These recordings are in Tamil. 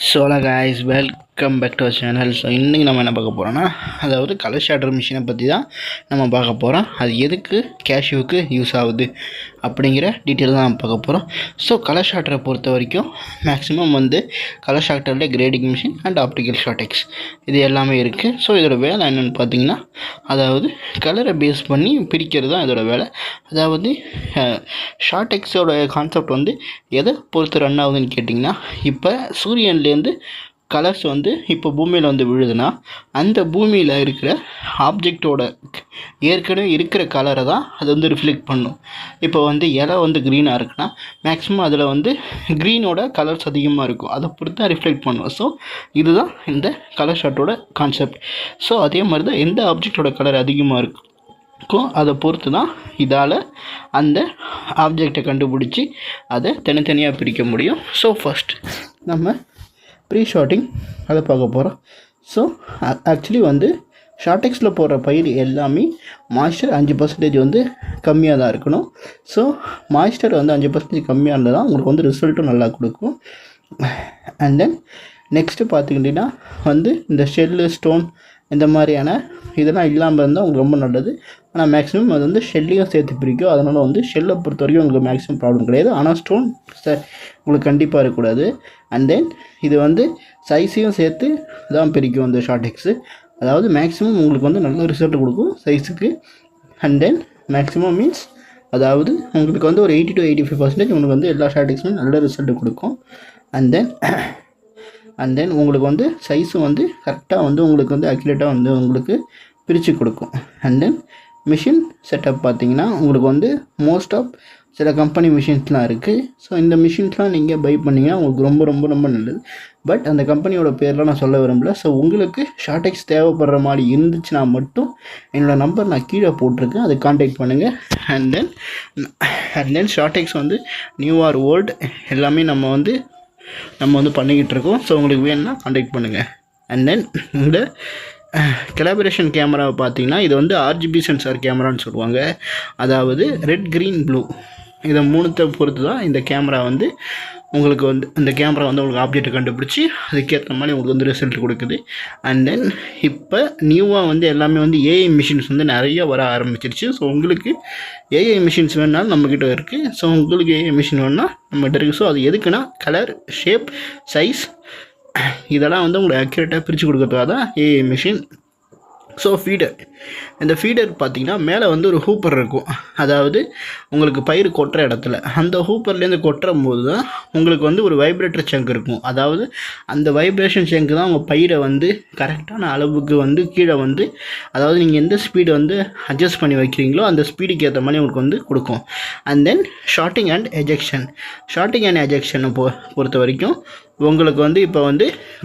So guys, welcome back to our channel. So இன்றைக்கி நம்ம என்ன பார்க்க போகிறோன்னா, அதாவது கலர் ஷார்ட்டர் மிஷினை பற்றி தான் நம்ம பார்க்க போகிறோம். அது எதுக்கு கேஷ்யூவுக்கு யூஸ் ஆகுது அப்படிங்கிற டீட்டெயில் தான் நம்ம பார்க்க போகிறோம். ஸோ கலர் ஷார்ட்டரை பொறுத்த வரைக்கும் மேக்ஸிமம் கலர் ஷார்ட்டரில் grading machine and optical Sortex இது எல்லாமே இருக்குது. ஸோ இதோட வேலை என்னென்னு பார்த்தீங்கன்னா, அதாவது கலரை பேஸ் பண்ணி பிரிக்கிறது தான் இதோட வேலை. அதாவது ஷார்டெக்ஸோட கான்செப்ட் எதை பொறுத்து ரன் ஆகுதுன்னு கேட்டிங்கன்னா, இப்போ சூரியன்லேருந்து கலர்ஸ் இப்போ பூமியில் விழுதுன்னா, அந்த பூமியில் இருக்கிற ஆப்ஜெக்டோட ஏற்கனவே இருக்கிற கலரை தான் அது ரிஃப்ளெக்ட் பண்ணும். இப்போ இலை க்ரீனாக இருக்குன்னா மேக்ஸிமம் அதில் க்ரீனோட கலர்ஸ் அதிகமாக இருக்கும், அதை பொறுத்து தான் ரிஃப்ளெக்ட் பண்ணும். ஸோ இதுதான் இந்த கலர் ஷார்ட்டோட கான்செப்ட். ஸோ அதே மாதிரி தான் எந்த ஆப்ஜெக்டோட கலர் அதிகமாக இருக்கும் அதை பொறுத்து தான் இதால் அந்த ஆப்ஜெக்டை கண்டுபிடிச்சி அதை தனித்தனியாக பிரிக்க முடியும். ஸோ ஃபஸ்ட் நம்ம ப்ரீ ஷார்ட்டிங் அதை பார்க்க போகிறோம். ஸோ ஆக்சுவலி ஷார்டெக்ஸில் போடுற பயிர் எல்லாமே மாய்ஸ்சர் 5% கம்மியாக தான் இருக்கணும். ஸோ மாய்ஸ்சர் 5% கம்மியாக இருந்தால் தான் உங்களுக்கு ரிசல்ட்டும் நல்லா கொடுக்கும். அண்ட் தென் நெக்ஸ்ட்டு பார்த்துக்கிட்டிங்கன்னா இந்த ஷெல்லு ஸ்டோன் இந்த மாதிரியான இதெல்லாம் இல்லாமல் இருந்தால் உங்களுக்கு ரொம்ப நல்லது. ஆனால் மேக்ஸிமம் அது ஷெல்லையும் சேர்த்து பிரிக்கும். அதனால் ஷெல்லை பொறுத்த வரைக்கும் உங்களுக்கு மேக்ஸிமம் ப்ராப்ளம் கிடையாது. ஆனால் ஸ்டோன் உங்களுக்கு கண்டிப்பாக இருக்கக்கூடாது. அண்ட் தென் இது சைஸையும் சேர்த்து தான் பிரிக்கும் இந்த ஷார்டெக்ஸு. அதாவது மேக்ஸிமம் உங்களுக்கு நல்ல ரிசல்ட் கொடுக்கும் சைஸுக்கு. அண்ட் தென் மேக்ஸிமம் மீன்ஸ் அதாவது உங்களுக்கு ஒரு 80 to 85% உங்களுக்கு எல்லா ஷார்டெக்ஸுமே நல்ல ரிசல்ட் கொடுக்கும். அண்ட் தென் உங்களுக்கு சைஸும் கரெக்டாக உங்களுக்கு அக்யூரேட்டாக உங்களுக்கு பிரித்து கொடுக்கும். அண்ட் தென் மிஷின் செட்டப் பார்த்தீங்கன்னா உங்களுக்கு மோஸ்ட் ஆஃப் சில கம்பெனி மிஷின்ஸ்லாம் இருக்குது. ஸோ இந்த மிஷின்ஸ்லாம் நீங்கள் பை பண்ணிங்கன்னா உங்களுக்கு ரொம்ப ரொம்ப ரொம்ப நல்லது. பட் அந்த கம்பெனியோட பேர்லாம் நான் சொல்ல விரும்பல. ஸோ உங்களுக்கு ஷார்டெக்ஸ் தேவைப்படுற மாதிரி இருந்துச்சுன்னா மட்டும் என்னோடய நம்பர் நான் கீழே போட்டிருக்கேன், அதை காண்டாக்ட் பண்ணுங்கள். And then Sortex new or old எல்லாமே நம்ம பண்ணிக்கிட்டு இருக்கோம். ஸோ உங்களுக்கு வேணும்னா காண்டாக்ட் பண்ணுங்கள். அண்ட் தென் இந்த கொலாபரேஷன் கேமராவை பார்த்தீங்கன்னா, இது RGB சென்சார் கேமரான்னு சொல்லுவாங்க. அதாவது ரெட் க்ரீன் ப்ளூ இதை மூணுத்தை பொறுத்து தான் இந்த கேமரா உங்களுக்கு இந்த கேமரா உங்களுக்கு ஆப்ஜெக்டை கண்டுபிடிச்சி அதுக்கேற்ற மாதிரி உங்களுக்கு ரிசல்ட் கொடுக்குது. அண்ட் தென் இப்போ நியூவாக எல்லாமே ஏஐ மிஷின்ஸ் நிறைய வர ஆரம்பிச்சிருச்சு. ஸோ உங்களுக்கு ஏஐ மிஷின்ஸ் வேணுனாலும் நம்மக்கிட்ட இருக்குது. ஸோ உங்களுக்கு ஏஐ மிஷின் வேணுன்னா நம்மகிட்ட இருக்குது. ஸோ அது எதுக்குன்னா கலர், ஷேப், சைஸ் இதெல்லாம் உங்களுக்கு அக்யூரேட்டாக பிரித்து கொடுக்குறதுக்காக தான் ஏஐ மிஷின். ஸோ இந்த ஃபீடர் பார்த்திங்கன்னா மேலே ஒரு ஹூப்பர் இருக்கும். அதாவது உங்களுக்கு பயிர் கொட்டுற இடத்துல அந்த ஹூப்பர்லேருந்து கொட்டுறும் போது தான் உங்களுக்கு ஒரு வைப்ரேட்டர் சங்க் இருக்கும். அதாவது அந்த வைப்ரேஷன் சங்க் தான் உங்கள் பயிரை கரெக்டான அளவுக்கு கீழே அதாவது நீங்கள் எந்த ஸ்பீடு அட்ஜஸ்ட் பண்ணி வைக்கிறீங்களோ அந்த ஸ்பீடுக்கு ஏற்ற மாதிரி உங்களுக்கு கொடுக்கும். அண்ட் தென் ஷார்ட்டிங் அண்ட் எஜெக்ஷனை பொறுத்த வரைக்கும் உங்களுக்கு இப்போ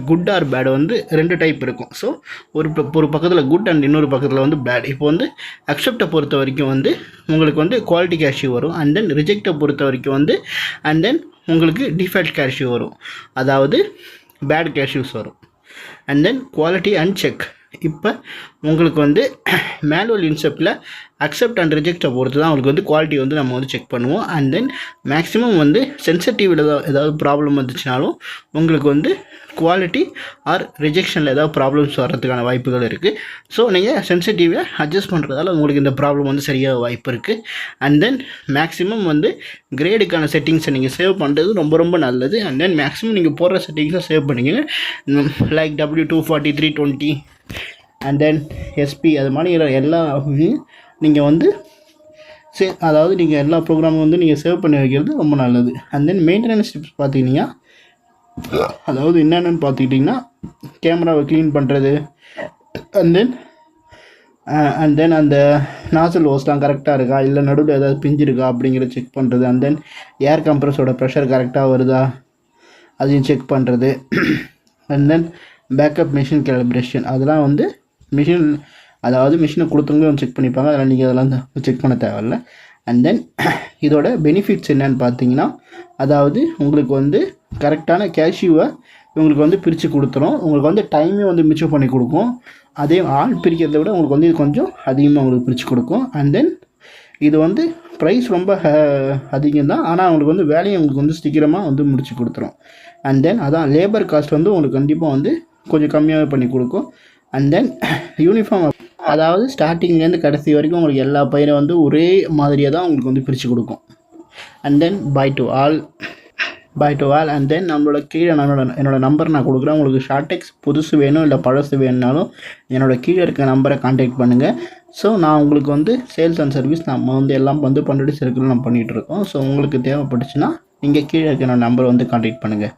குட் ஆர் பேட் 2 டைப் இருக்கும். ஸோ ஒரு பக்கத்தில் குட் அண்ட் இன்னொரு பக்கத்தில் பேட். இப்போ அக்செப்டை பொறுத்த வரைக்கும் உங்களுக்கு குவாலிட்டி கேஷ்யூ வரும். அண்ட் தென் ரிஜெக்டை பொறுத்த வரைக்கும் அண்ட் தென் உங்களுக்கு டிஃபால்ட் கேஷ்யூ வரும், அதாவது பேட் கேஷ்யூஸ் வரும். And then quality and check. இப்போ உங்களுக்கு மேனுவல் இன்செப்டில் அக்செப்ட் அண்ட் ரிஜெக்டை பொறுத்து தான் உங்களுக்கு குவாலிட்டி நம்ம செக் பண்ணுவோம். அண்ட் தென் மேக்ஸிமம் சென்சிட்டிவில் ஏதாவது ப்ராப்ளம் வந்துச்சுனாலும் உங்களுக்கு குவாலிட்டி ஆர் ரிஜெக்ஷனில் ஏதாவது ப்ராப்ளம்ஸ் வர்றதுக்கான வாய்ப்புகள் இருக்குது. ஸோ நீங்கள் சென்சிட்டிவை அட்ஜஸ்ட் பண்ணுறதால உங்களுக்கு இந்த ப்ராப்ளம் சரியாக வாய்ப்பு இருக்குது. அண்ட் தென் மேக்ஸிமம் கிரேடுக்கான செட்டிங்ஸை நீங்கள் சேவ் பண்ணுறது ரொம்ப ரொம்ப நல்லது. அண்ட் தென் மேக்ஸிமம் நீங்கள் போடுற செட்டிங்ஸை சேவ் பண்ணிங்க. Like W240, 320 and then SP அது மாதிரி எல்லா நீங்கள் அதாவது நீங்கள் எல்லா ப்ரோக்ராமும் நீங்கள் சேவ் பண்ணி வைக்கிறது ரொம்ப நல்லது. அண்ட் தென் மெயின்டெனன்ஸ் டிப்ஸ் பார்த்திங்கன்னா, அதாவது என்னென்னு பார்த்துக்கிட்டிங்கன்னா கேமராவை க்ளீன் பண்ணுறது, அண்ட் தென் அந்த நாசல் ஹோஸ்லாம் கரெக்டாக இருக்கா, இல்லை நடுவில் ஏதாவது பிஞ்சிருக்கா அப்படிங்கிறத செக் பண்ணுறது. அண்ட் தென் ஏர் கம்ப்ரஸோட ப்ரெஷர் கரெக்டாக வருதா அதையும் செக் பண்ணுறது. And then backup machine calibration அதெல்லாம் மிஷின் அதாவது மிஷினை கொடுத்தவங்க செக் பண்ணிப்பாங்க. அதெல்லாம் நீங்கள் அதெல்லாம் செக் பண்ண தேவையில்லை. அண்ட் தென் இதோட பெனிஃபிட்ஸ் என்னன்னு பார்த்தீங்கன்னா, அதாவது உங்களுக்கு கரெக்டான கேஷ்யூவை உங்களுக்கு பிரித்து கொடுத்துரும். உங்களுக்கு டைமே மிச்சம் பண்ணி கொடுக்கும். அதே ஆள் பிரிக்கிறத விட உங்களுக்கு இது கொஞ்சம் அதிகமாக உங்களுக்கு பிரித்து கொடுக்கும். அண்ட் தென் இது வந்து ப்ரைஸ் ரொம்ப அதிகம் தான், ஆனால் உங்களுக்கு வந்து வேலையை உங்களுக்கு வந்து சீக்கிரமாக வந்து முடிச்சு கொடுத்துரும். அண்ட் தென் அதான் லேபர் காஸ்ட் வந்து உங்களுக்கு கண்டிப்பாக வந்து கொஞ்சம் கம்மியாகவே பண்ணி கொடுக்கும். அண்ட் தென் யூனிஃபார்ம், அதாவது ஸ்டார்டிங்லேருந்து கடைசி வரைக்கும் உங்களுக்கு எல்லா பையனும் வந்து ஒரே மாதிரியாக தான் உங்களுக்கு வந்து பிரித்து கொடுக்கும். And then bye to all. And then நம்மளோட கீழே என்னோடய நம்பர் நான் கொடுக்குறேன். உங்களுக்கு ஷார்டெக்ஸ் புதுசு வேணும் இல்லை பழசு வேணுனாலும் என்னோடய கீழே இருக்க நம்பரை காண்டாக்ட் பண்ணுங்கள். ஸோ நான் உங்களுக்கு வந்து சேல்ஸ் அண்ட் சர்வீஸ் நம்ம வந்து எல்லாம் வந்து பண்டடி சர்க்கிள் நம்ம பண்ணிகிட்ருக்கோம். ஸோ உங்களுக்கு தேவைப்பட்டுச்சுன்னா நீங்கள் கீழே இருக்க என்னோடய நம்பரை வந்து காண்டாக்ட் பண்ணுங்கள்.